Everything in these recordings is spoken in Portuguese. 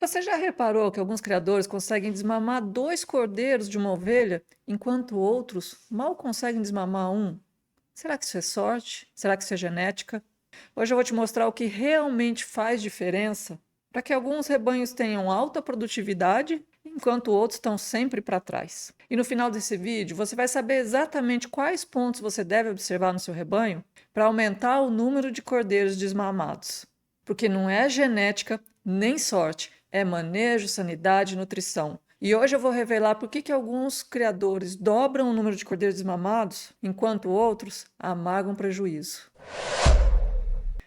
Você já reparou que alguns criadores conseguem desmamar dois cordeiros de uma ovelha, enquanto outros mal conseguem desmamar um? Será que isso é sorte? Será que isso é genética? Hoje eu vou te mostrar o que realmente faz diferença para que alguns rebanhos tenham alta produtividade, enquanto outros estão sempre para trás. E no final desse vídeo, você vai saber exatamente quais pontos você deve observar no seu rebanho para aumentar o número de cordeiros desmamados. Porque não é genética nem sorte, é manejo, sanidade e nutrição. E hoje eu vou revelar por que alguns criadores dobram o número de cordeiros desmamados, enquanto outros amargam prejuízo.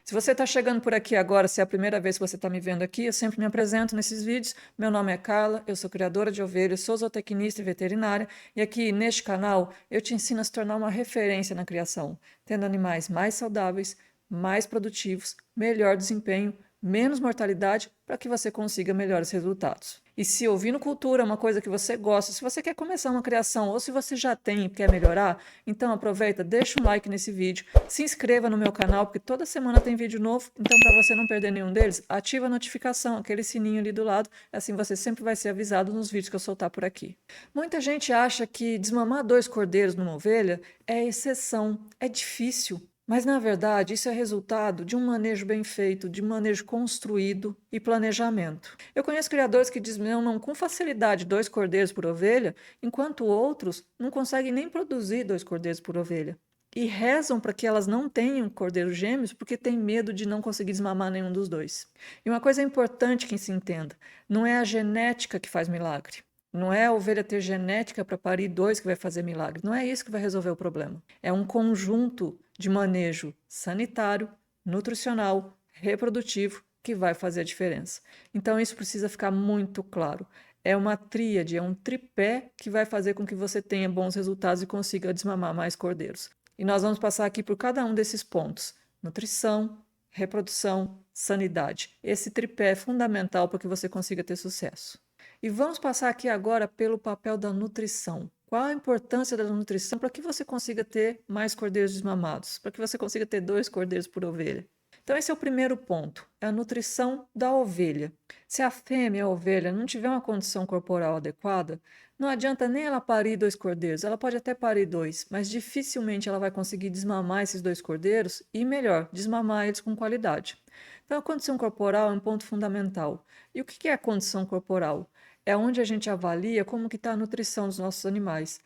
Se você está chegando por aqui agora, se é a primeira vez que você está me vendo aqui, eu sempre me apresento nesses vídeos. Meu nome é Carla, eu sou criadora de ovelhas, sou zootecnista e veterinária, e aqui neste canal eu te ensino a se tornar uma referência na criação, tendo animais mais saudáveis, mais produtivos, melhor desempenho, menos mortalidade, para que você consiga melhores resultados. E se ovinocultura é uma coisa que você gosta, se você quer começar uma criação ou se você já tem e quer melhorar, então aproveita, deixa um like nesse vídeo, se inscreva no meu canal, porque toda semana tem vídeo novo, então para você não perder nenhum deles, ativa a notificação, aquele sininho ali do lado, assim você sempre vai ser avisado nos vídeos que eu soltar por aqui. Muita gente acha que desmamar dois cordeiros numa ovelha é exceção, é difícil. Mas, na verdade, isso é resultado de um manejo bem feito, de um manejo construído e planejamento. Eu conheço criadores que desmamam com facilidade dois cordeiros por ovelha, enquanto outros não conseguem nem produzir dois cordeiros por ovelha. E rezam para que elas não tenham cordeiros gêmeos porque têm medo de não conseguir desmamar nenhum dos dois. E uma coisa importante que se entenda: não é a genética que faz milagre. Não é a ovelha ter genética para parir dois que vai fazer milagre. Não é isso que vai resolver o problema. É um conjunto de manejo sanitário, nutricional, reprodutivo que vai fazer a diferença. Então isso precisa ficar muito claro. É uma tríade, é um tripé que vai fazer com que você tenha bons resultados e consiga desmamar mais cordeiros. E nós vamos passar aqui por cada um desses pontos: nutrição, reprodução, sanidade. Esse tripé é fundamental para que você consiga ter sucesso. E vamos passar aqui agora pelo papel da nutrição. Qual a importância da nutrição para que você consiga ter mais cordeiros desmamados, para que você consiga ter dois cordeiros por ovelha? Então, esse é o primeiro ponto, é a nutrição da ovelha. Se a fêmea, a ovelha, não tiver uma condição corporal adequada, não adianta nem ela parir dois cordeiros, ela pode até parir dois, mas dificilmente ela vai conseguir desmamar esses dois cordeiros e, melhor, desmamar eles com qualidade. Então, a condição corporal é um ponto fundamental. E o que é a condição corporal? É onde a gente avalia como que está a nutrição dos nossos animais.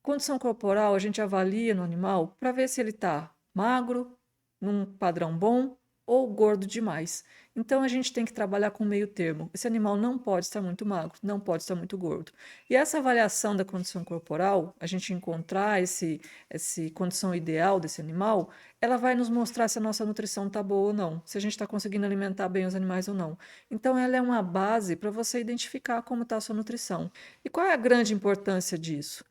Condição corporal, a gente avalia no animal para ver se ele está magro, num padrão bom ou gordo demais. Então a gente tem que trabalhar com meio termo. Esse animal não pode estar muito magro, não pode estar muito gordo. E essa avaliação da condição corporal, a gente encontrar esse condição ideal desse animal, ela vai nos mostrar se a nossa nutrição está boa ou não, se a gente está conseguindo alimentar bem os animais ou não. Então ela é uma base para você identificar como está a sua nutrição. E qual é a grande importância disso?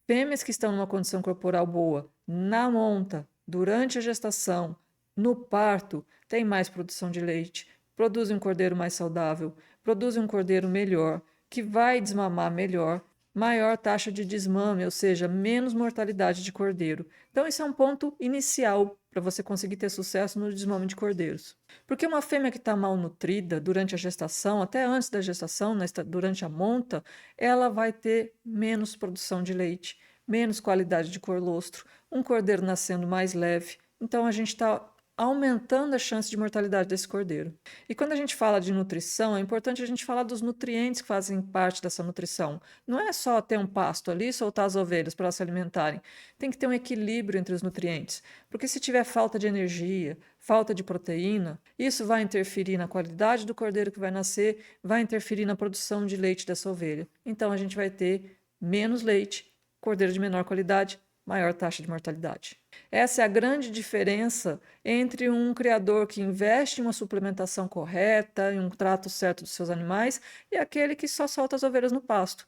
Fêmeas que estão numa condição corporal boa, na monta, durante a gestação, no parto, têm mais produção de leite, produzem um cordeiro mais saudável, produzem um cordeiro melhor, que vai desmamar melhor, maior taxa de desmame, ou seja, menos mortalidade de cordeiro. Então, esse é um ponto inicial para você conseguir ter sucesso no desmame de cordeiros. Porque uma fêmea que está mal nutrida durante a gestação, até antes da gestação, durante a monta, ela vai ter menos produção de leite, menos qualidade de colostro, um cordeiro nascendo mais leve. Então a gente está aumentando a chance de mortalidade desse cordeiro. E quando a gente fala de nutrição, é importante a gente falar dos nutrientes que fazem parte dessa nutrição. Não é só ter um pasto ali e soltar as ovelhas para elas se alimentarem. Tem que ter um equilíbrio entre os nutrientes. Porque se tiver falta de energia, falta de proteína, isso vai interferir na qualidade do cordeiro que vai nascer, vai interferir na produção de leite dessa ovelha. Então a gente vai ter menos leite, cordeiro de menor qualidade, maior taxa de mortalidade. Essa é a grande diferença entre um criador que investe em uma suplementação correta, em um trato certo dos seus animais, e aquele que só solta as ovelhas no pasto.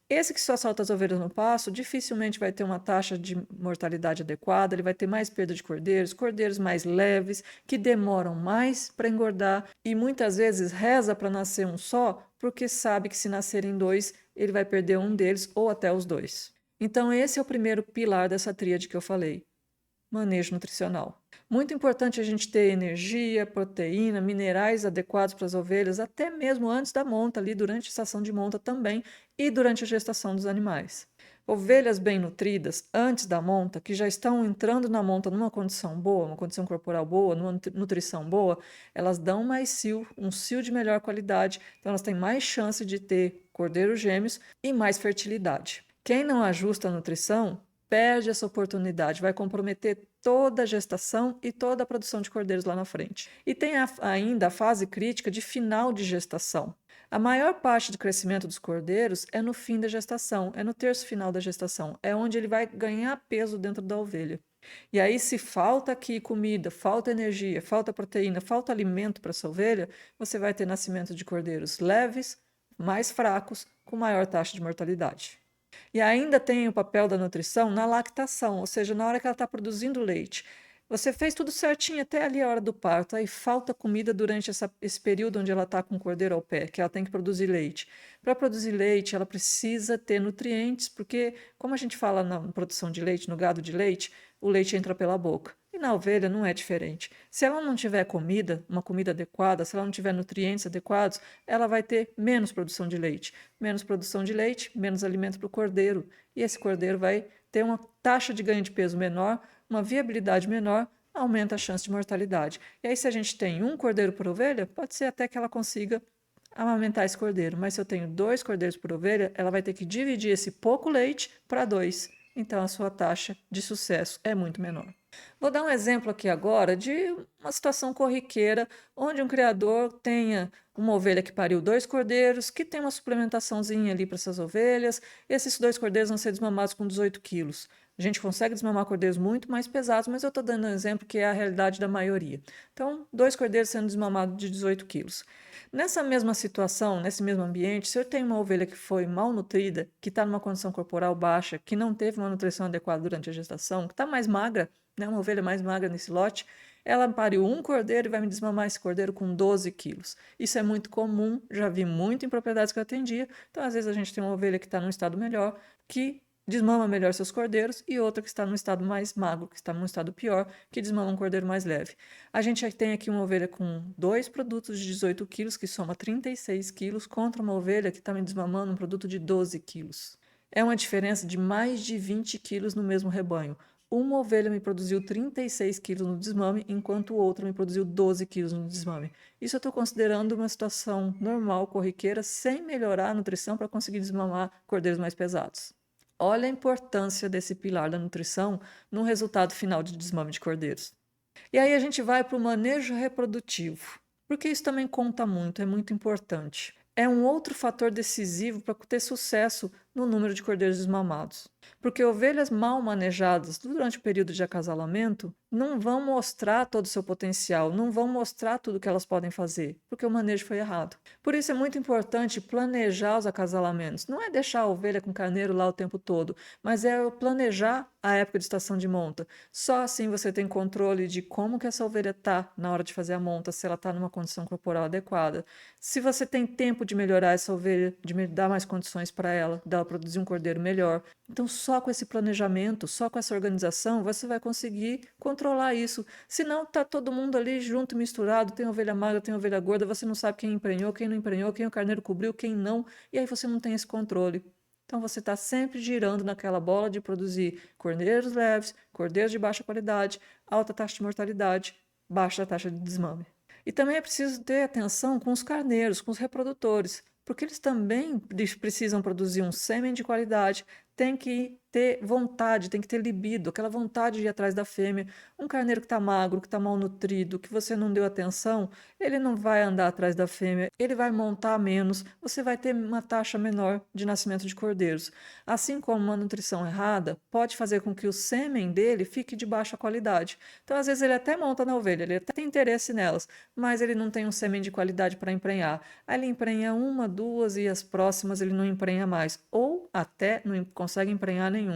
Esse que só solta as ovelhas no pasto dificilmente vai ter uma taxa de mortalidade adequada, ele vai ter mais perda de cordeiros, cordeiros mais leves, que demoram mais para engordar e muitas vezes reza para nascer um só, porque sabe que se nascerem dois, ele vai perder um deles ou até os dois. Então, esse é o primeiro pilar dessa tríade que eu falei: manejo nutricional. Muito importante a gente ter energia, proteína, minerais adequados para as ovelhas, até mesmo antes da monta, ali durante a estação de monta também e durante a gestação dos animais. Ovelhas bem nutridas antes da monta, que já estão entrando na monta numa condição boa, uma condição corporal boa, numa nutrição boa, elas dão mais cio, um cio de melhor qualidade, então elas têm mais chance de ter cordeiros gêmeos e mais fertilidade. Quem não ajusta a nutrição perde essa oportunidade, vai comprometer toda a gestação e toda a produção de cordeiros lá na frente. E tem ainda a fase crítica de final de gestação. A maior parte do crescimento dos cordeiros é no fim da gestação, é no terço final da gestação, é onde ele vai ganhar peso dentro da ovelha. E aí, se falta aqui comida, falta energia, falta proteína, falta alimento para essa ovelha, você vai ter nascimento de cordeiros leves, mais fracos, com maior taxa de mortalidade. E ainda tem o papel da nutrição na lactação, ou seja, na hora que ela está produzindo leite. Você fez tudo certinho até ali a hora do parto, aí falta comida durante esse período onde ela está com o cordeiro ao pé, que ela tem que produzir leite. Para produzir leite, ela precisa ter nutrientes, porque, como a gente fala na produção de leite, no gado de leite, o leite entra pela boca. E na ovelha não é diferente. Se ela não tiver comida, uma comida adequada, se ela não tiver nutrientes adequados, ela vai ter menos produção de leite. Menos produção de leite, menos alimento para o cordeiro. E esse cordeiro vai ter uma taxa de ganho de peso menor, uma viabilidade menor, aumenta a chance de mortalidade. E aí, se a gente tem um cordeiro por ovelha, pode ser até que ela consiga amamentar esse cordeiro. Mas se eu tenho 2 cordeiros por ovelha, ela vai ter que dividir esse pouco leite para 2. Então, a sua taxa de sucesso é muito menor. Vou dar um exemplo aqui agora de uma situação corriqueira onde um criador tenha uma ovelha que pariu 2 cordeiros, que tem uma suplementaçãozinha ali para essas ovelhas. Esses 2 cordeiros vão ser desmamados com 18 quilos. A gente consegue desmamar cordeiros muito mais pesados, mas eu estou dando um exemplo que é a realidade da maioria. Então, 2 cordeiros sendo desmamados de 18 quilos. Nessa mesma situação, nesse mesmo ambiente, se eu tenho uma ovelha que foi mal nutrida, que está numa condição corporal baixa, que não teve uma nutrição adequada durante a gestação, que está mais magra, né, uma ovelha mais magra nesse lote, ela pariu um cordeiro e vai me desmamar esse cordeiro com 12 quilos. Isso é muito comum, já vi muito em propriedades que eu atendia. Então, às vezes, a gente tem uma ovelha que está num estado melhor, que desmama melhor seus cordeiros, e outra que está num estado mais magro, que está num estado pior, que desmama um cordeiro mais leve. A gente tem aqui uma ovelha com 2 produtos de 18 quilos, que soma 36 quilos, contra uma ovelha que está me desmamando um produto de 12 quilos. É uma diferença de mais de 20 quilos no mesmo rebanho. Uma ovelha me produziu 36 quilos no desmame, enquanto outra me produziu 12 quilos no desmame. Isso eu estou considerando uma situação normal, corriqueira, sem melhorar a nutrição para conseguir desmamar cordeiros mais pesados. Olha a importância desse pilar da nutrição no resultado final de desmame de cordeiros. E aí a gente vai para o manejo reprodutivo, porque isso também conta muito, é muito importante. É um outro fator decisivo para ter sucesso no número de cordeiros desmamados. Porque ovelhas mal manejadas durante o período de acasalamento não vão mostrar todo o seu potencial, não vão mostrar tudo o que elas podem fazer, porque o manejo foi errado. Por isso é muito importante planejar os acasalamentos. Não é deixar a ovelha com carneiro lá o tempo todo, mas é planejar a época de estação de monta. Só assim você tem controle de como que essa ovelha está na hora de fazer a monta, se ela está numa condição corporal adequada. Se você tem tempo de melhorar essa ovelha, de dar mais condições para ela, dela produzir um cordeiro melhor. Então, só com esse planejamento, só com essa organização, você vai conseguir controlar isso. Senão, tá todo mundo ali junto, misturado, tem ovelha magra, tem ovelha gorda, você não sabe quem emprenhou, quem não emprenhou, quem o carneiro cobriu, quem não, e aí você não tem esse controle. Então, você está sempre girando naquela bola de produzir cordeiros leves, cordeiros de baixa qualidade, alta taxa de mortalidade, baixa taxa de desmame. E também é preciso ter atenção com os carneiros, com os reprodutores, porque eles também precisam produzir um sêmen de qualidade, tem que ter vontade, tem que ter libido, aquela vontade de ir atrás da fêmea. Um carneiro que está magro, que está mal nutrido, que você não deu atenção, ele não vai andar atrás da fêmea, ele vai montar menos, você vai ter uma taxa menor de nascimento de cordeiros. Assim como uma nutrição errada pode fazer com que o sêmen dele fique de baixa qualidade. Então, às vezes, ele até monta na ovelha, ele até tem interesse nelas, mas ele não tem um sêmen de qualidade para emprenhar. Aí ele emprenha uma, duas e as próximas ele não emprenha mais, ou até não consegue emprenhar nenhuma.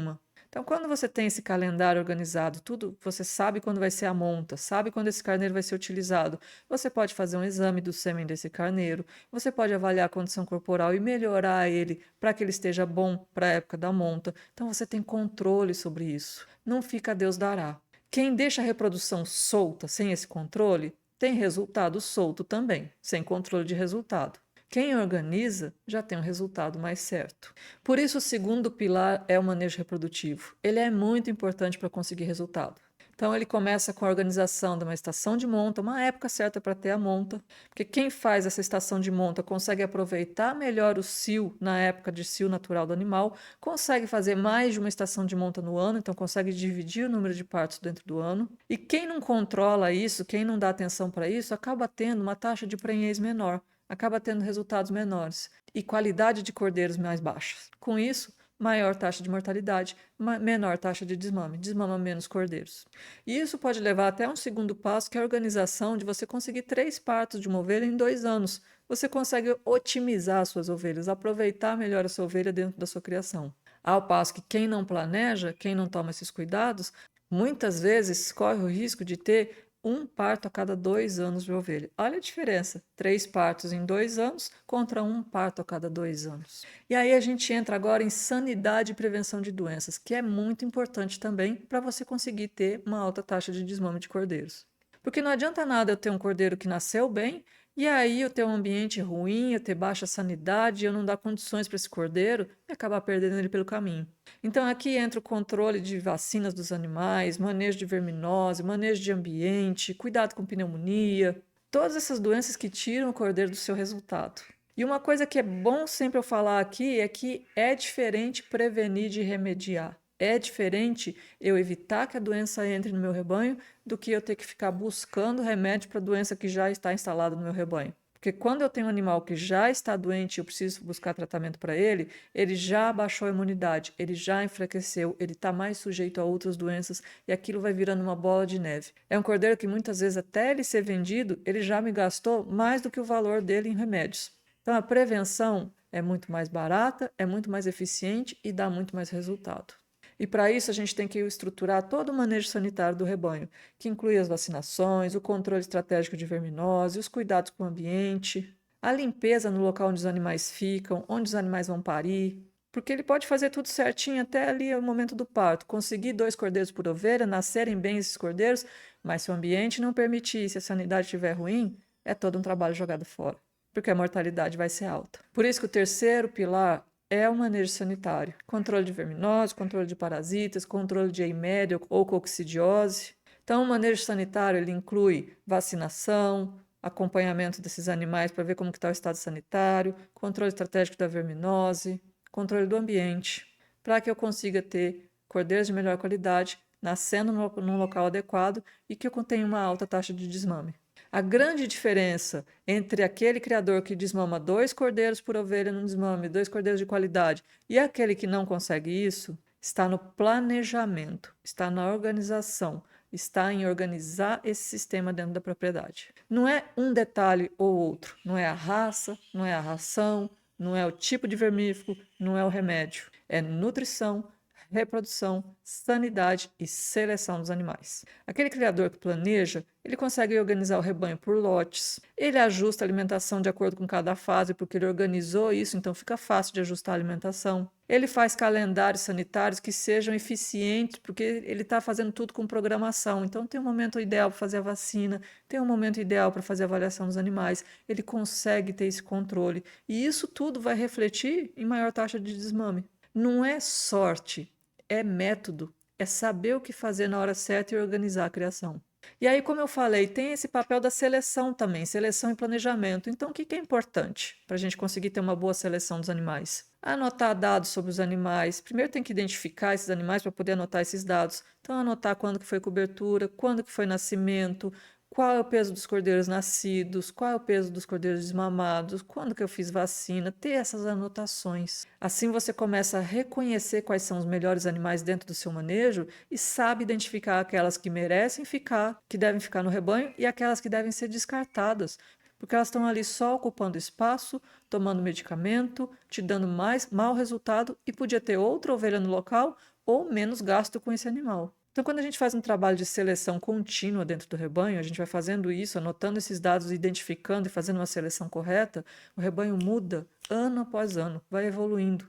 Então, quando você tem esse calendário organizado, tudo, você sabe quando vai ser a monta, sabe quando esse carneiro vai ser utilizado, você pode fazer um exame do sêmen desse carneiro, você pode avaliar a condição corporal e melhorar ele para que ele esteja bom para a época da monta. Então, você tem controle sobre isso. Não fica a Deus dará. Quem deixa a reprodução solta, sem esse controle, tem resultado solto também, sem controle de resultado. Quem organiza já tem um resultado mais certo. Por isso, o segundo pilar é o manejo reprodutivo. Ele é muito importante para conseguir resultado. Então, ele começa com a organização de uma estação de monta, uma época certa para ter a monta, porque quem faz essa estação de monta consegue aproveitar melhor o cio na época de cio natural do animal, consegue fazer mais de uma estação de monta no ano, então consegue dividir o número de partos dentro do ano. E quem não controla isso, quem não dá atenção para isso, acaba tendo uma taxa de prenhez menor, acaba tendo resultados menores e qualidade de cordeiros mais baixas. Com isso, maior taxa de mortalidade, menor taxa de desmame, desmama menos cordeiros. E isso pode levar até um segundo passo, que é a organização de você conseguir 3 partos de uma ovelha em 2 anos. Você consegue otimizar as suas ovelhas, aproveitar melhor a sua ovelha dentro da sua criação. Ao passo que quem não planeja, quem não toma esses cuidados, muitas vezes corre o risco de ter um parto a cada 2 anos de ovelha. Olha a diferença: 3 partos em 2 anos contra um parto a cada 2 anos. E aí a gente entra agora em sanidade e prevenção de doenças, que é muito importante também para você conseguir ter uma alta taxa de desmame de cordeiros. Porque não adianta nada eu ter um cordeiro que nasceu bem e aí eu ter um ambiente ruim, eu ter baixa sanidade, eu não dar condições para esse cordeiro e acabar perdendo ele pelo caminho. Então aqui entra o controle de vacinas dos animais, manejo de verminose, manejo de ambiente, cuidado com pneumonia, todas essas doenças que tiram o cordeiro do seu resultado. E uma coisa que é bom sempre eu falar aqui é que é diferente prevenir de remediar. É diferente eu evitar que a doença entre no meu rebanho do que eu ter que ficar buscando remédio para a doença que já está instalada no meu rebanho. Porque quando eu tenho um animal que já está doente e eu preciso buscar tratamento para ele, ele já baixou a imunidade, ele já enfraqueceu, ele está mais sujeito a outras doenças e aquilo vai virando uma bola de neve. É um cordeiro que muitas vezes, até ele ser vendido, ele já me gastou mais do que o valor dele em remédios. Então a prevenção é muito mais barata, é muito mais eficiente e dá muito mais resultado. E para isso a gente tem que estruturar todo o manejo sanitário do rebanho, que inclui as vacinações, o controle estratégico de verminose, os cuidados com o ambiente, a limpeza no local onde os animais ficam, onde os animais vão parir, porque ele pode fazer tudo certinho até ali o momento do parto, conseguir 2 cordeiros por ovelha, nascerem bem esses cordeiros, mas se o ambiente não permitir, se a sanidade estiver ruim, é todo um trabalho jogado fora, porque a mortalidade vai ser alta. Por isso que o terceiro pilar é o manejo sanitário. Controle de verminose, controle de parasitas, controle de eimédia ou coccidiose. Então, o manejo sanitário ele inclui vacinação, acompanhamento desses animais para ver como está o estado sanitário, controle estratégico da verminose, controle do ambiente, para que eu consiga ter cordeiros de melhor qualidade, nascendo num local adequado e que eu tenha uma alta taxa de desmame. A grande diferença entre aquele criador que desmama 2 cordeiros por ovelha no desmame, 2 cordeiros de qualidade, e aquele que não consegue isso, está no planejamento, está na organização, está em organizar esse sistema dentro da propriedade. Não é um detalhe ou outro, não é a raça, não é a ração, não é o tipo de vermífugo, não é o remédio. É nutrição, reprodução, sanidade e seleção dos animais. Aquele criador que planeja, ele consegue organizar o rebanho por lotes, ele ajusta a alimentação de acordo com cada fase, porque ele organizou isso, então fica fácil de ajustar a alimentação. Ele faz calendários sanitários que sejam eficientes, porque ele está fazendo tudo com programação. Então tem um momento ideal para fazer a vacina, tem um momento ideal para fazer a avaliação dos animais, ele consegue ter esse controle. E isso tudo vai refletir em maior taxa de desmame. Não é sorte, é método, é saber o que fazer na hora certa e organizar a criação. E aí, como eu falei, tem esse papel da seleção também, seleção e planejamento. Então, o que é importante para a gente conseguir ter uma boa seleção dos animais? Anotar dados sobre os animais. Primeiro tem que identificar esses animais para poder anotar esses dados. Então, anotar quando que foi cobertura, quando que foi nascimento, qual é o peso dos cordeiros nascidos, qual é o peso dos cordeiros desmamados, quando que eu fiz vacina, ter essas anotações. Assim você começa a reconhecer quais são os melhores animais dentro do seu manejo e sabe identificar aquelas que merecem ficar, que devem ficar no rebanho e aquelas que devem ser descartadas, porque elas estão ali só ocupando espaço, tomando medicamento, te dando mais mau resultado e podia ter outra ovelha no local ou menos gasto com esse animal. Então, quando a gente faz um trabalho de seleção contínua dentro do rebanho, a gente vai fazendo isso, anotando esses dados, identificando e fazendo uma seleção correta, o rebanho muda ano após ano, vai evoluindo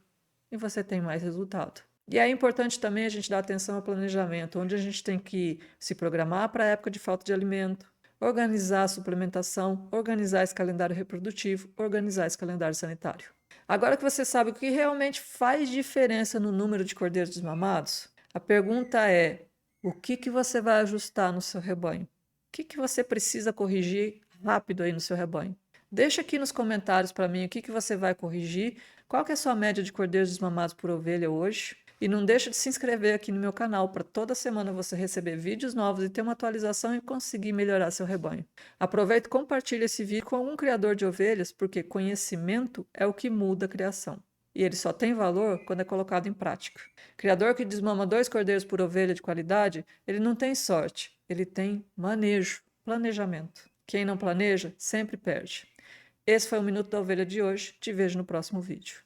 e você tem mais resultado. E é importante também a gente dar atenção ao planejamento, onde a gente tem que se programar para a época de falta de alimento, organizar a suplementação, organizar esse calendário reprodutivo, organizar esse calendário sanitário. Agora que você sabe o que realmente faz diferença no número de cordeiros desmamados, a pergunta é: o que você vai ajustar no seu rebanho? O que você precisa corrigir rápido aí no seu rebanho? Deixa aqui nos comentários para mim o que você vai corrigir, qual que é a sua média de cordeiros desmamados por ovelha hoje. E não deixa de se inscrever aqui no meu canal para toda semana você receber vídeos novos e ter uma atualização e conseguir melhorar seu rebanho. Aproveita e compartilha esse vídeo com algum criador de ovelhas, porque conhecimento é o que muda a criação. E ele só tem valor quando é colocado em prática. Criador que desmama 2 cordeiros por ovelha de qualidade, ele não tem sorte, ele tem manejo, planejamento. Quem não planeja sempre perde. Esse foi o Minuto da Ovelha de hoje. Te vejo no próximo vídeo.